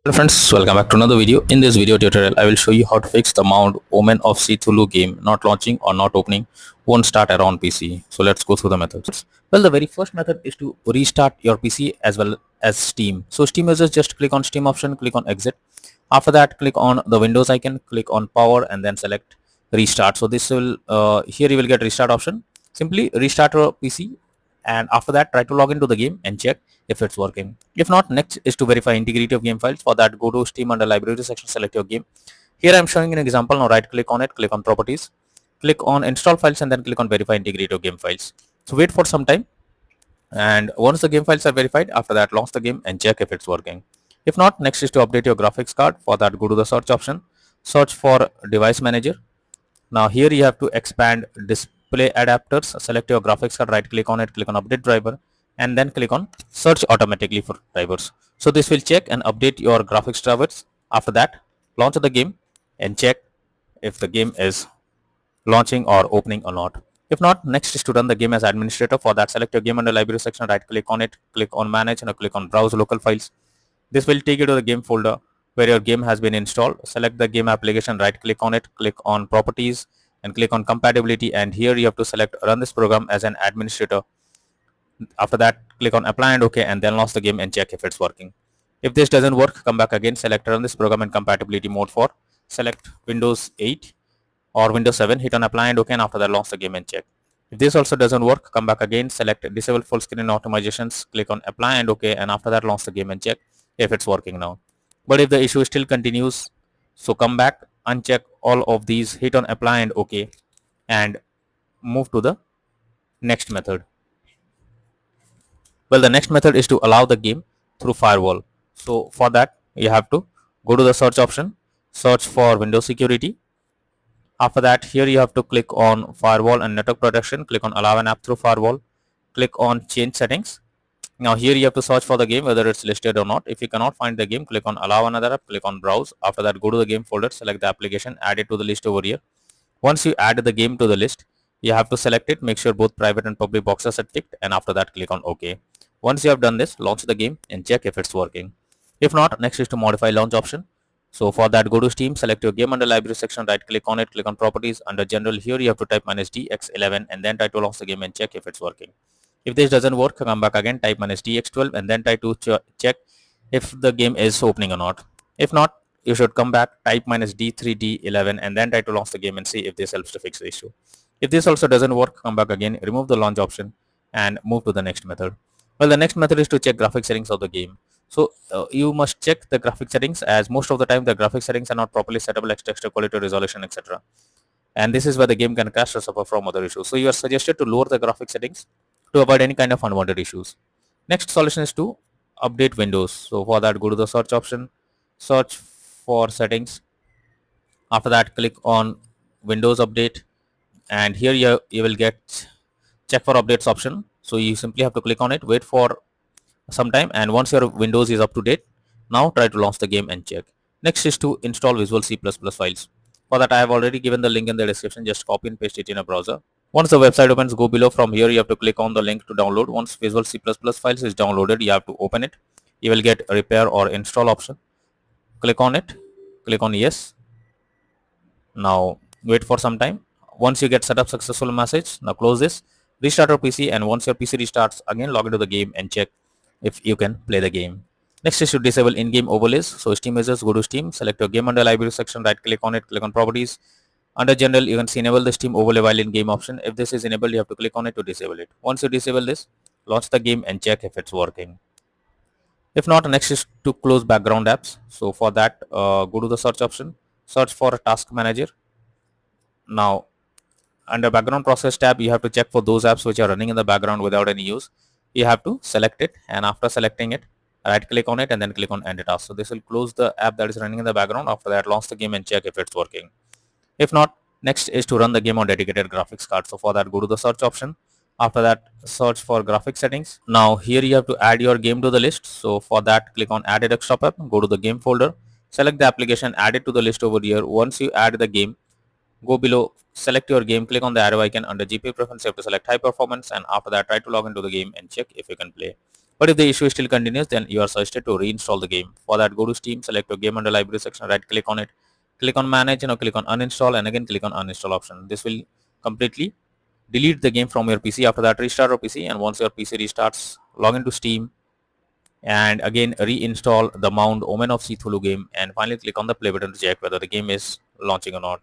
Hello friends, welcome back to another video. In this video tutorial, I will show you how to fix the Mound Omen of Cthulhu game not launching or not opening won't start around PC. So let's go through the methods. Well, the very first method is to restart your PC as well as Steam. So Steam users just click on Steam option, click on exit. After that, click on the Windows icon, click on power and then select restart. So this will here you will get restart option. Simply restart your PC and after that try to log into the game and check if it's working. If not, next is to verify integrity of game files. For that, go to Steam under library section, select your game. Here I am showing an example. Now right click on it, click on properties, click on install files and then click on verify integrity of game files. So wait for some time, and once the game files are verified, after that launch the game and check if it's working. If not, next is to update your graphics card. For that, go to the search option, search for device manager. Now here you have to expand display adapters, select your graphics card, right click on it, click on update driver and then click on search automatically for drivers. So this will check and update your graphics drivers. After that, launch the game and check if the game is launching or opening or not. If not, next is to run the game as administrator. For that, select your game under library section, right click on it, click on manage and click on browse local files. This will take you to the game folder where your game has been installed. Select the game application, right click on it, click on properties and click on compatibility, and here you have to select run this program as an administrator. After that, click on apply and OK and then launch the game and check if it's working. If this doesn't work, come back again, select run this program in compatibility mode 4, select Windows 8 or Windows 7, hit on apply and OK and after that launch the game and check. If this also doesn't work, come back again, select disable full screen optimizations, click on apply and OK and after that launch the game and check if it's working now. But if the issue still continues, so come back, uncheck all of these, hit on apply and OK and move to the next method. Well, the next method is to allow the game through firewall. So for that, you have to go to the search option, search for Windows security. After that, here you have to click on firewall and network protection, click on allow an app through firewall, click on change settings. Now here you have to search for the game whether it's listed or not. If you cannot find the game, click on allow another app, click on browse. After that, go to the game folder, select the application, add it to the list over here. Once you add the game to the list, you have to select it, make sure both private and public boxes are ticked and after that click on OK. Once you have done this, launch the game and check if it's working. If not, next is to modify launch option. So for that, go to Steam, select your game under library section, right click on it, click on properties. Under general, here you have to type -dx11 and then try to launch the game and check if it's working. If this doesn't work, come back again, type -dx12 and then try to check if the game is opening or not. If not, you should come back, type -d3d11 and then try to launch the game and see if this helps to fix the issue. If this also doesn't work, come back again, remove the launch option and move to the next method. Well, the next method is to check graphic settings of the game. So you must check the graphic settings, as most of the time the graphic settings are not properly settable, like texture quality, resolution, etc. And this is where the game can crash or suffer from other issues. So you are suggested to lower the graphic settings to avoid any kind of unwanted issues. Next solution is to update Windows. So for that, go to the search option, search for settings. After that, click on Windows Update and here you will get check for updates option. So you simply have to click on it, wait for some time, and once your Windows is up to date, now try to launch the game and check. Next is to install Visual C++ files. For that, I have already given the link in the description, just copy and paste it in a browser. Once the website opens, go below. From here you have to click on the link to download. Once Visual C++ files is downloaded, you have to open it. You will get a repair or install option. Click on it, click on yes. Now wait for some time. Once you get set up successful message, now close this, restart your PC, and once your PC restarts, again log into the game and check if you can play the game. Next is to disable in-game overlays. So Steam users, go to Steam, select your game under library section, right click on it, click on properties. Under general, you can see enable the Steam overlay while in game option. If this is enabled, you have to click on it to disable it. Once you disable this, launch the game and check if it's working. If not, next is to close background apps. So for that, go to the search option, search for task manager. Now under background process tab, you have to check for those apps which are running in the background without any use. You have to select it, and after selecting it, right click on it and then click on end task. So this will close the app that is running in the background. After that, launch the game and check if it's working. If not, next is to run the game on dedicated graphics card. So for that, go to the search option. After that, search for graphic settings. Now here you have to add your game to the list. So for that, click on add a desktop app, go to the game folder, select the application, add it to the list over here. Once you add the game, go below, select your game, click on the arrow icon. Under GPU preference, you have to select high performance, and after that try to log into the game and check if you can play. But if the issue still continues, then you are suggested to reinstall the game. For that, go to Steam, select your game under library section, right click on it, click on manage, click on uninstall, and again click on uninstall option. This will completely delete the game from your PC. After that, restart your PC, and once your PC restarts, log into Steam and again reinstall the Mound Omen of Cthulhu game, and finally click on the play button to check whether the game is launching or not.